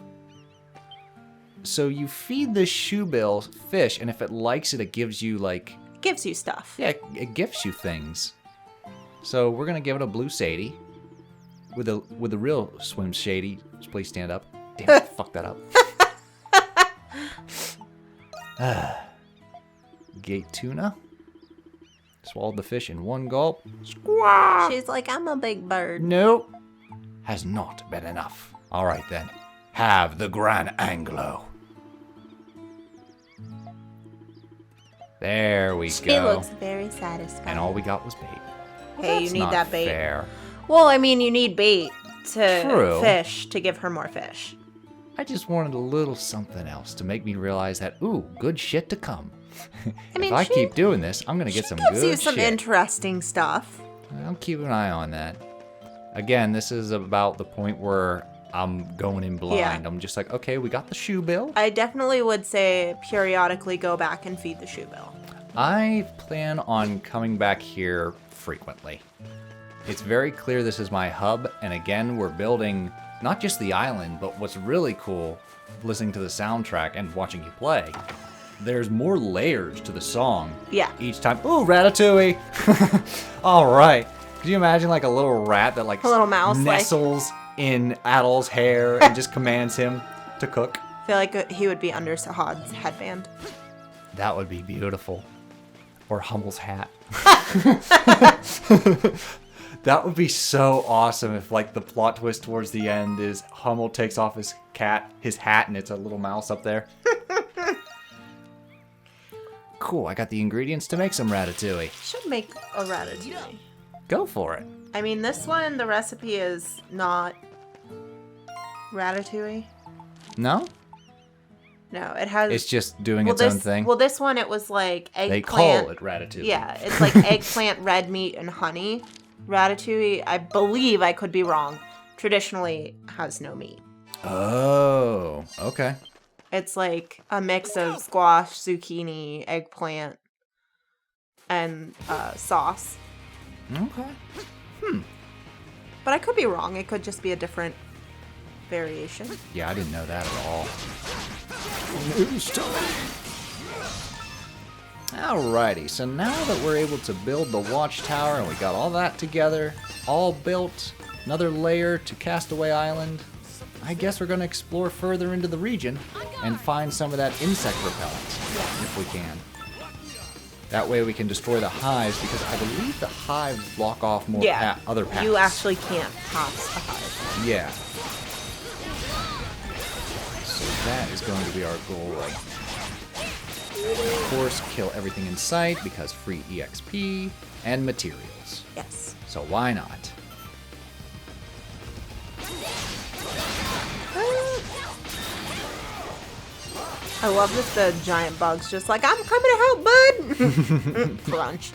So you feed the Shoebill fish, and if it likes it, it gives you, like... Gives you stuff. Yeah, it gifts you things. So we're gonna give it a blue Sadie. With a real swim Shady. Please stand up. Damn it, fuck that up. Gate tuna. Swallowed the fish in one gulp. Squawk! She's like, I'm a big bird. Nope. Has not been enough. All right, then. Have the Gran Anglo. There we She go. looks very satisfied. And all we got was bait. Well, Hey, you that's need not that bait. Fair. Well, I mean, you need bait to True. fish to give her more fish. I just wanted a little something else to make me realize that, ooh, good shit to come. mean, if I she- keep doing this, I'm gonna get some Gives good you some shit. interesting stuff. I'll keep an eye on that. Again, this is about the point where I'm going in blind. Yeah. I'm just like, okay, we got the Shoebill. I definitely would say periodically go back and feed the Shoebill. I plan on coming back here frequently. It's very clear this is my hub, and again, we're building not just the island, but what's really cool, listening to the soundtrack and watching you play, there's more layers to the song. Yeah. Each time. Ooh, Ratatouille! All right. Could you imagine like a little rat that like A little mouse, nestles in Adol's hair and just commands him to cook? I feel like he would be under Sahad's headband. That would be beautiful. Or Hummel's hat. That would be so awesome if like the plot twist towards the end is Hummel takes off his hat, and it's a little mouse up there. Cool, I got the ingredients to make some ratatouille. Should make a ratatouille. Go for it. I mean, this one, the recipe is not ratatouille. No? No, it has... It's just doing its own thing. Well, this one, it was like eggplant. They call it ratatouille. Yeah, it's like eggplant, red meat, and honey. Ratatouille, I believe, I could be wrong, traditionally has no meat. Oh, okay. It's like a mix of squash, zucchini, eggplant, and sauce. Okay. But I could be wrong. It could just be a different variation. Yeah, I didn't know that at all. Alrighty, so now that we're able to build the Watchtower and we got all that together, all built, another layer to Castaway Island, I guess we're going to explore further into the region and find some of that insect repellent, if we can. That way we can destroy the hives, because I believe the hives block off more other paths. You actually can't pass a hive. Yeah. So that is going to be our goal. Of course, kill everything in sight, because free EXP and materials. Yes. So why not? I love that the giant bug's just like, I'm coming to help, bud! Crunch.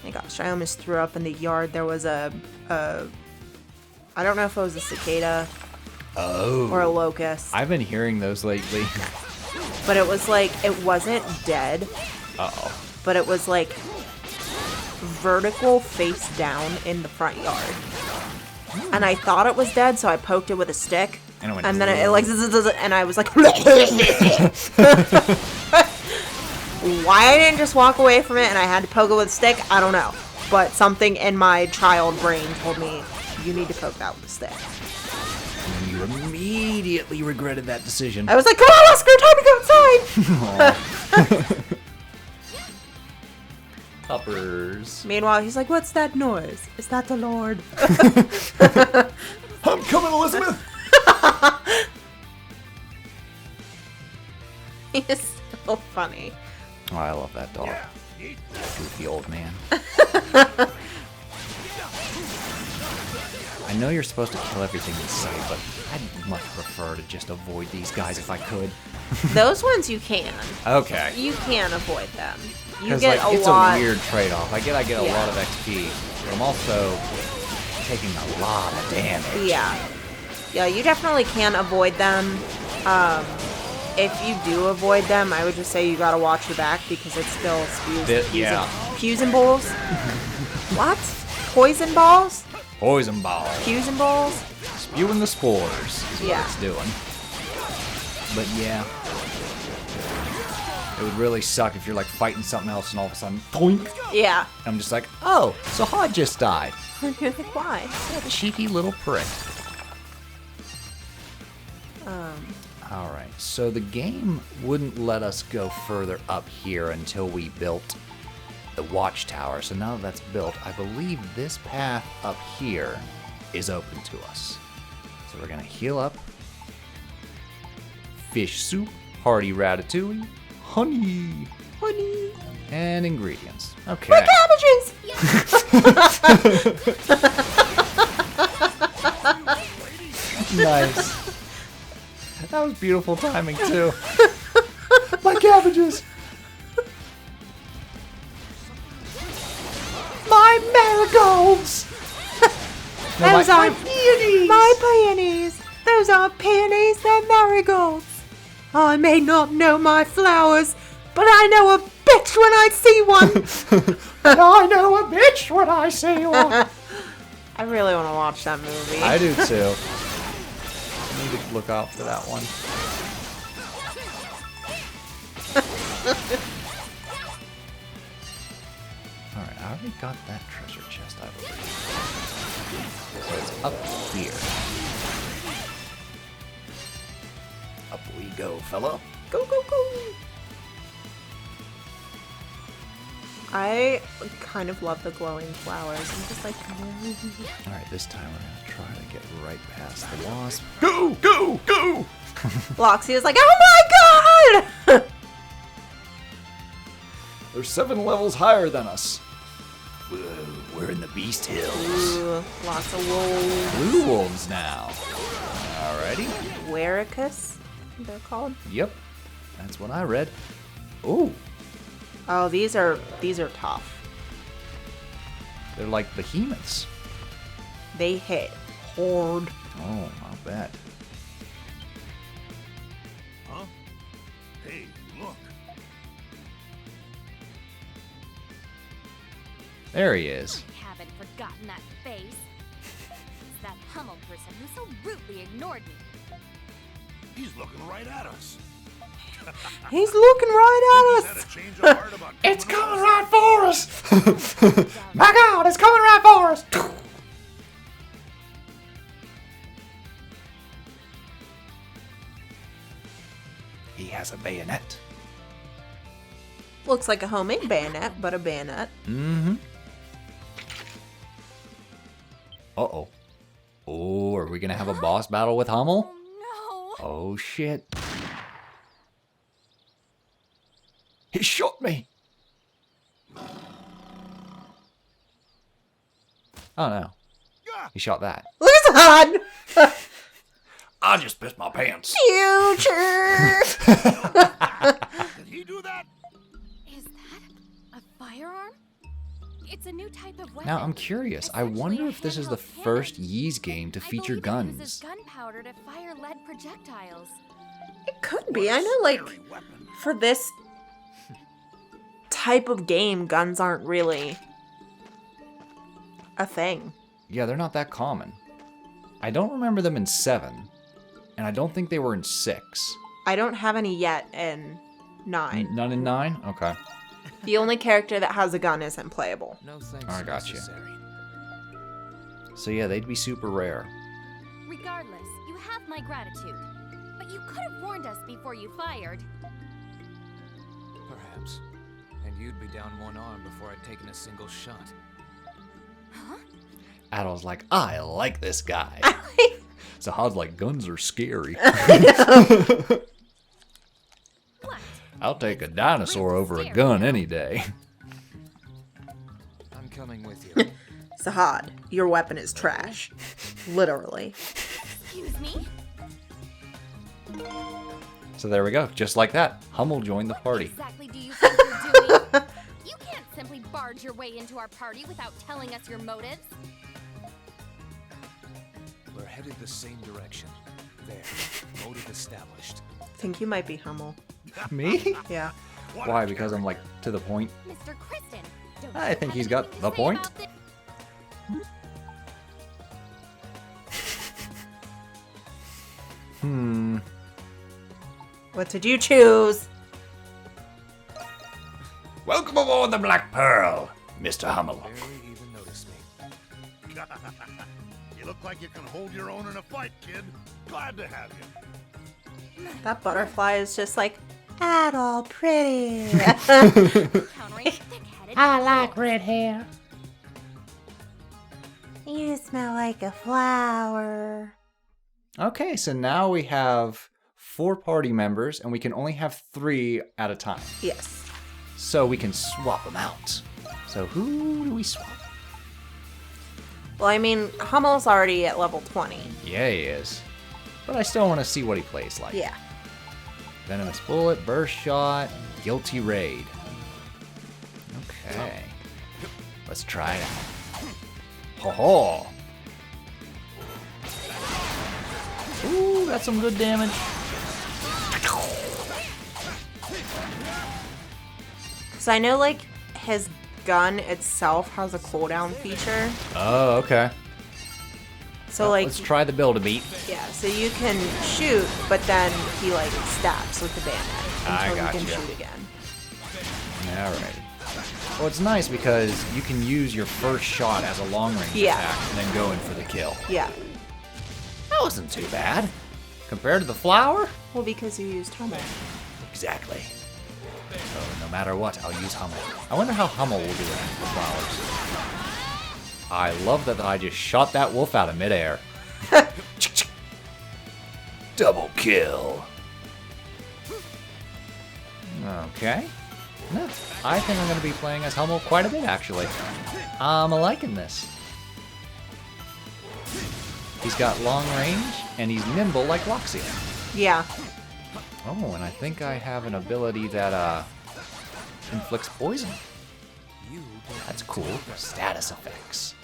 My gosh, I almost threw up in the yard. There was I don't know if it was a cicada or a locust, I've been hearing those lately. but it was like, it wasn't dead, Uh-oh. but it was like vertical face down in the front yard. And I thought it was dead, so I poked it with a stick. And it went, And then it like, and I was like, why I didn't just walk away from it and I had to poke it with a stick, I don't know. But something in my child brain told me, you need to poke that with a stick. And you immediately regretted that decision. I was like, come on, Oscar, time to go outside! Uppers. Meanwhile, he's like, what's that noise? Is that the Lord? I'm coming, Elizabeth! He is so funny. Oh, I love that dog. Goofy old man. I know you're supposed to kill everything in sight, but I'd much prefer to just avoid these guys if I could. Those ones you can. Okay. You can avoid them. You Because get like, a it's lot. a weird trade-off. I get a Yeah. lot of XP, but I'm also taking a lot of damage. Yeah. Yeah, you definitely can avoid them. If you do avoid them, I would just say you gotta watch your back because it still spews. Pews and balls? What? Poison balls? Poison ball. Pews and balls? Spewing the spores is what Yeah. it's doing. But yeah. It would really suck if you're like fighting something else and all of a sudden, boink! Yeah. I'm just like, oh, Sahad just died. You're like, why? That cheeky little prick. Alright, so the game wouldn't let us go further up here until we built the Watchtower. So now that that's built, I believe this path up here is open to us. So we're gonna heal up. Fish soup, hearty ratatouille, honey, and ingredients. Okay. My cabbages! Nice. That was beautiful timing too. My cabbages. My marigolds. No, Those my aren't peonies. my peonies. Those aren't peonies, they're marigolds. I may not know my flowers, but I know a bitch when I see one. And I know a bitch when I see one. I really want to watch that movie. I do too. I need to look out for that one. Alright, I already got that treasure chest, I believe. So it's up here. Up we go, fella. Go, go, go. I kind of love the glowing flowers. I'm just like, Alright, this time we're gonna try to get right past the wasp. Go, go, go! Loxy is like, oh my god! They're 7 levels higher than us. Whoa, we're in the Beast Hills. Ooh, lots of wolves. Blue wolves now. Alrighty. Wericus, they're called. Yep, that's what I read. Ooh, Oh, these are tough. they're like behemoths. They hit hard. Oh, I'll bet. Huh? Hey, look. There he is. I haven't forgotten that face. It's that Hummel person who so rudely ignored me. He's looking right at us. He's looking right Had at a us. change of heart about It's coming coming over. right for us! My God, it's coming right for us! He has a bayonet. Looks like a homemade bayonet, but a bayonet. Mm-hmm. Uh-oh. Oh, are we gonna have a boss battle with Hummel? Oh no! Oh, shit. He shot me! Oh, no. Yeah, He shot that. Look at that! I just pissed my pants. Future! did he do that? Is that a firearm? It's a new type of weapon. Now, I'm curious. I wonder if this is the first Ys game to feature It uses guns. gunpowder to fire lead projectiles. It could be. I know, like, Scary weapon. for this type of game, guns aren't really a thing. Yeah, they're not that common. I don't remember them in 7, and I don't think they were in 6. I don't have any yet in 9. None in 9? Okay. The only character that has a gun isn't playable. No thanks. I got you. necessary. So yeah, they'd be super rare. Regardless, you have my gratitude. But you could have warned us before you fired. Perhaps. And you'd be down one arm before I'd taken a single shot. Adol's like, I like this guy. So Hod's like, guns are scary. What? I'll take a dinosaur over a gun any day. I'm coming with you. Sahad, your weapon is trash. Literally. Excuse me? So there we go. Just like that, Hummel joined the party. What exactly do you think you're doing? You can't simply barge your way into our party without telling us your motives. We're headed the same direction. There. Motive established. I think you might be Hummel. Me? Yeah. What Why? a Because I'm like to the point. Mr. Kristen, don't I you think have he's got anything to the say point. about this? What did you choose? Welcome aboard the Black Pearl, Mr. Hummel. Barely even noticed me. You look like you can hold your own in a fight, kid. Glad to have you. That butterfly is just like, at all pretty. Countering thick-headed I like red hair. You smell like a flower. Okay, so now we have 4 party members, and we can only have 3 at a time. Yes. So we can swap them out. So who do we swap? Well, I mean, Hummel's already at level 20. Yeah, he is. But I still want to see what he plays like. Yeah. Venomous Bullet, Burst Shot, Guilty Raid. Okay. Let's try it out. Ho ho! Ooh, that's some good damage. So I know, like, his gun itself has a cooldown feature. Oh, okay. So, like, let's try the build a beat. yeah, so you can shoot, but then he, like, stabs with the bayonet I until you gotcha. can shoot again. Alright. Well, it's nice because you can use your first shot as a long range Yeah. attack and then go in for the kill. Yeah. That wasn't too bad. Compared to the flower? Well, because you used Hummel. Exactly. So no matter what, I'll use Hummel. I wonder how Hummel will do against the flowers. I love that I just shot that wolf out of midair. Double kill. Okay. No, I think I'm going to be playing as Hummel quite a bit, actually. I'm liking this. He's got long range, and he's nimble like Loxia. Yeah. Oh, and I think I have an ability that inflicts poison. That's cool. Status effects.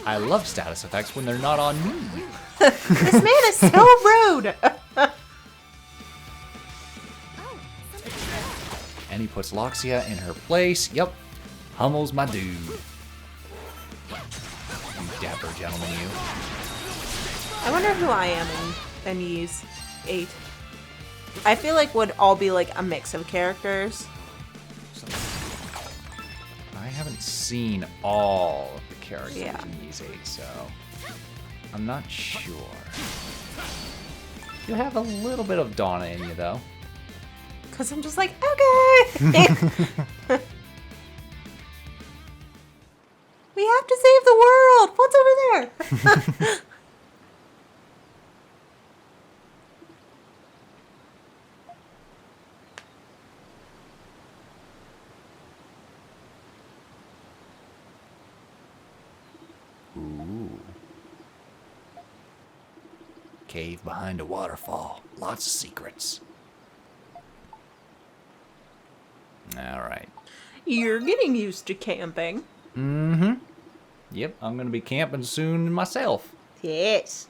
I love status effects when they're not on me. This man is so rude. And he puts Loxia in her place. Yep. Hummel's my dude. You dapper gentleman, you. I wonder who I am in Ys 8. I feel like would all be like a mix of characters. I haven't seen all of the characters Yeah. in Ys 8, so I'm not sure. You have a little bit of Donna in you, though. Because I'm just like, okay. We have to save the world. What's over there? Ooh. Cave behind a waterfall. Lots of secrets. Alright. You're getting used to camping. Mm-hmm. Yep, I'm gonna be camping soon myself. Yes.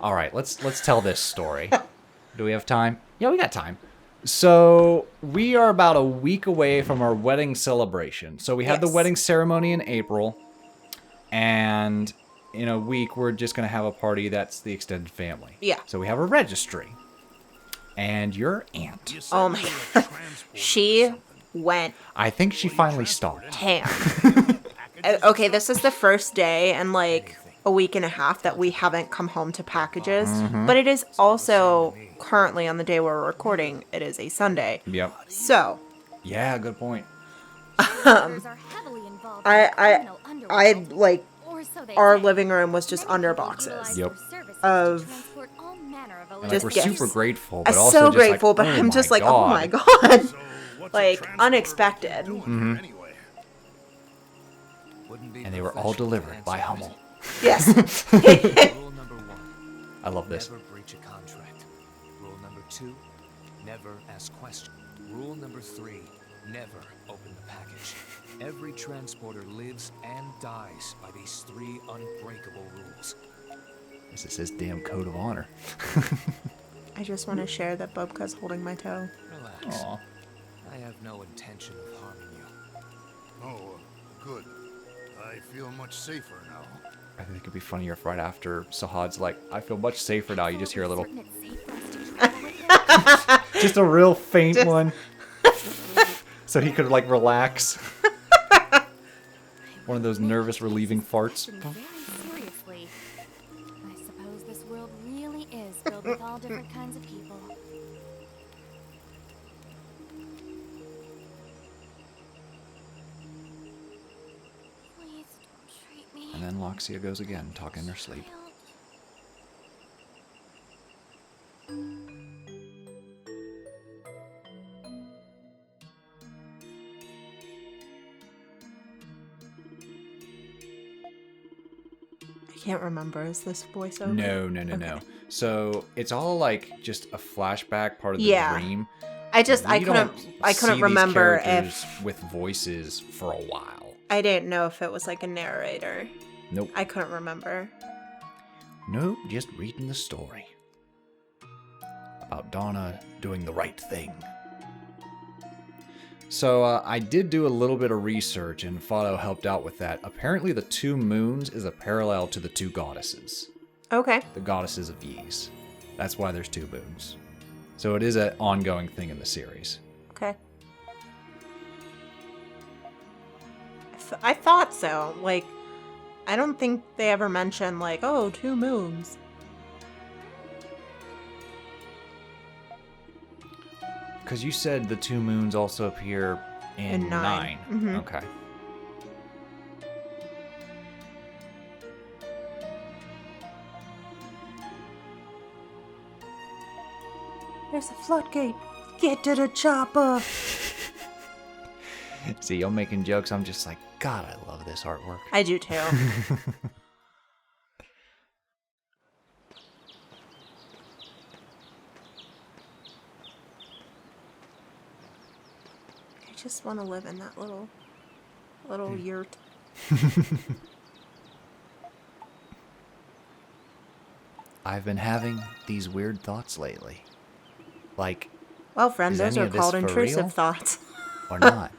Alright, let's tell this story. Do we have time? Yeah, we got time. So we are about a week away from our wedding celebration. So we had the Yes. wedding ceremony in April, and in a week we're just gonna have a party that's the extended family. Yeah. So we have a registry. And your aunt. Oh my god. She went I think she finally stopped. ham. Okay, this is the first day and like a week and a half that we haven't come home to packages. But it is also currently on the day we're recording, it is a Sunday. Yep. So Yeah, good point. Others are heavily involved in criminal I underworld. like Or so they our say. living room was just Many under people boxes. utilize Yep. their services Of- to transport all manner of And like, Just we're gifts. super grateful, I'm but also so just grateful, like, but oh I'm just my like, God. oh my god. So, what's Like, a transporter unexpected. doing anyway? Wouldn't be And they were all professional delivered to by answer Hummel. Yes. this. Rule number 1. I love this. Never breach a contract. Rule number 2. Never ask questions. Rule number 3. Never open the package. Every transporter lives and dies by these 3 unbreakable rules. This is his damn code of honor. I just want to share that Bubka's holding my toe. Relax. Aw. I have no intention of harming you. Oh, good. I feel much safer now. I think it'd be funnier if right after Sahad's like, I feel much safer now, you just hear a little, Certain it's safe for us to travel with him. just a real faint one. So he could like relax. One of those nervous relieving farts. Very seriously. I suppose this world really is filled with all different kinds of people. Please don't treat me. And then Loxia goes again, talking in her sleep. I can't remember. Is this voiceover? No. So it's all like just a flashback part of the Yeah. dream. I We don't couldn't see these remember characters if with voices for a while. I didn't know if it was like a narrator. Nope. I couldn't remember. Nope, just reading the story. About Donna doing the right thing. So I did do a little bit of research and Fado helped out with that. Apparently the 2 moons is a parallel to the 2 goddesses. Okay. The goddesses of Ys. That's why there's 2 moons. So it is an ongoing thing in the series. Okay. I thought so. Like, I don't think they ever mentioned, like, oh, 2 moons. Because you said the 2 moons also appear in 9. Mhm. Okay. There's a floodgate. Get to the chopper. See, you're making jokes. I'm just like, God, I love this artwork. I do too. I just want to live in that little yurt. I've been having these weird thoughts lately. Like, Well, friend, Is those any are of this called for intrusive real? thoughts. or not.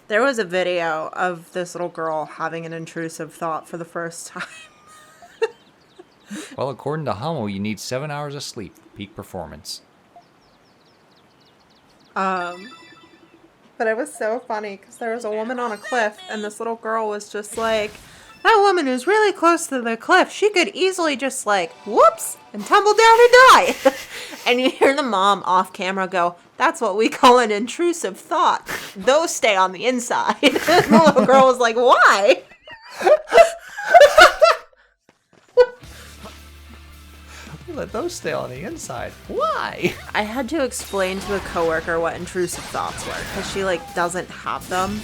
There was a video of this little girl having an intrusive thought for the first time. Well, according to Hummel, you need 7 hours of sleep for peak performance. But it was so funny because there was a woman on a cliff and this little girl was just like, that woman is really close to the cliff. She could easily just like, whoops, and tumble down and die. And you hear the mom off camera go, that's what we call an intrusive thought. Those stay on the inside. And the little girl was like, why? We let those stay on the inside. Why? I had to explain to a coworker what intrusive thoughts were because she like doesn't have them.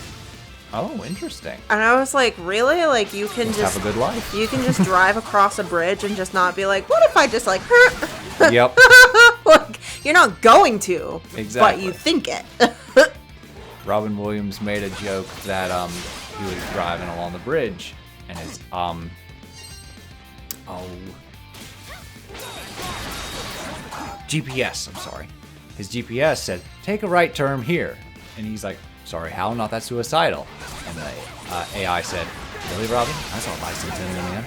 Oh, interesting. And I was like, really? Like you can just Have a good life. You can just drive across a bridge and just not be like, what if I just like, Yep. like, you're not going to, Exactly. but you think it. Robin Williams made a joke that he was driving along the bridge and his GPS, I'm sorry. His GPS said, take a right turn here. And he's like, sorry, how? Not that suicidal. And the AI said, really, Robin? That's all license in the end.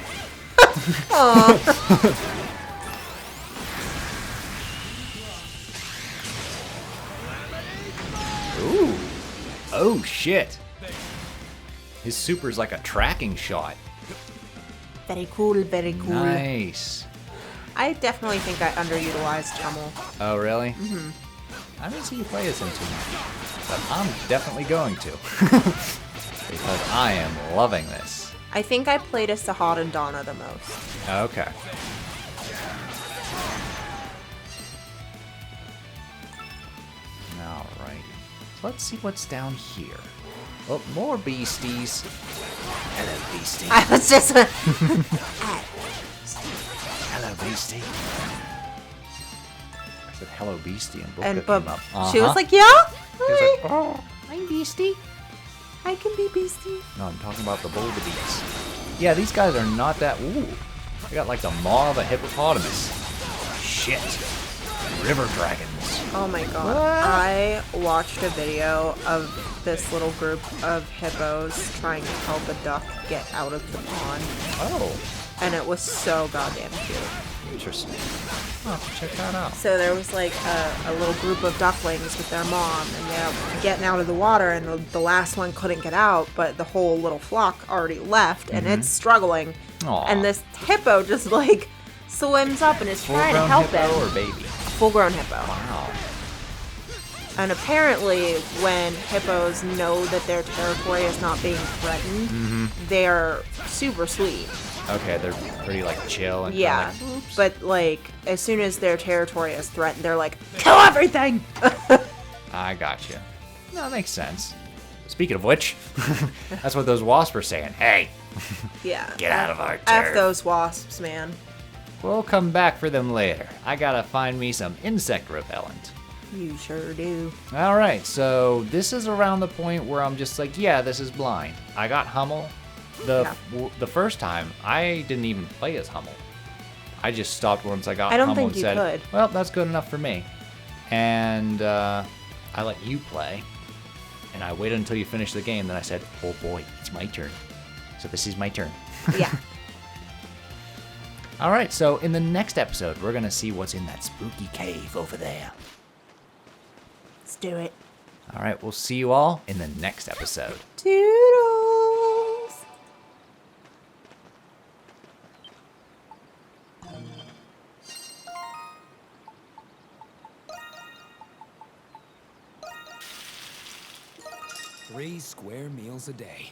Ooh. Oh, shit. His super's like a tracking shot. Very cool, very cool. Nice. I definitely think I underutilized Hummel. Oh, really? Mm-hmm. I didn't see you play this in too much, but I'm definitely going to. Because I am loving this. I think I played as Sahad and Donna the most. Okay. Alright. Let's see what's down here. Oh, more beasties. Hello, beastie. I was just... Hello, beastie. I said hello, beastie, and Book and picked but him up. she was like, yeah? He was like, oh, I'm beastie. I can be beastie. No, I'm talking about the wildebeest. Yeah, these guys are not that. Ooh, they got like the maw of a hippopotamus. Shit, river dragons. Oh my god. What? I watched a video of this little group of hippos trying to help a duck get out of the pond. Oh, And it was so goddamn cute. interesting. I'll have to check that out. So there was like a little group of ducklings with their mom, and they're getting out of the water, and the last one couldn't get out, but the whole little flock already left, and it's struggling. Aw. And this hippo just like swims up and is trying to Full-grown help hippo him. or baby? Full-grown hippo. Wow. And apparently, when hippos know that their territory is not being threatened, they're super sweet. Okay, they're pretty like chill and Yeah, kinda like, oops. but like as soon as their territory is threatened, they're like, kill everything. I gotcha. No, that makes sense. Speaking of which, that's what those wasps are saying. Hey, Yeah. get out of our F turf. those wasps, man. We'll come back for them later. I gotta find me some insect repellent. You sure do. All right, so this is around the point where I'm just like, yeah, this is blind. I got Hummel. The first time, I didn't even play as Hummel. I just stopped once I got I don't Hummel think and you said, could. well, that's good enough for me. And I let you play. And I waited until you finished the game. Then I said, oh boy, it's my turn. So this is my turn. Yeah. All right, so in the next episode, we're going to see what's in that spooky cave over there. Let's do it. All right, we'll see you all in the next episode. Toodles. Three square meals a day.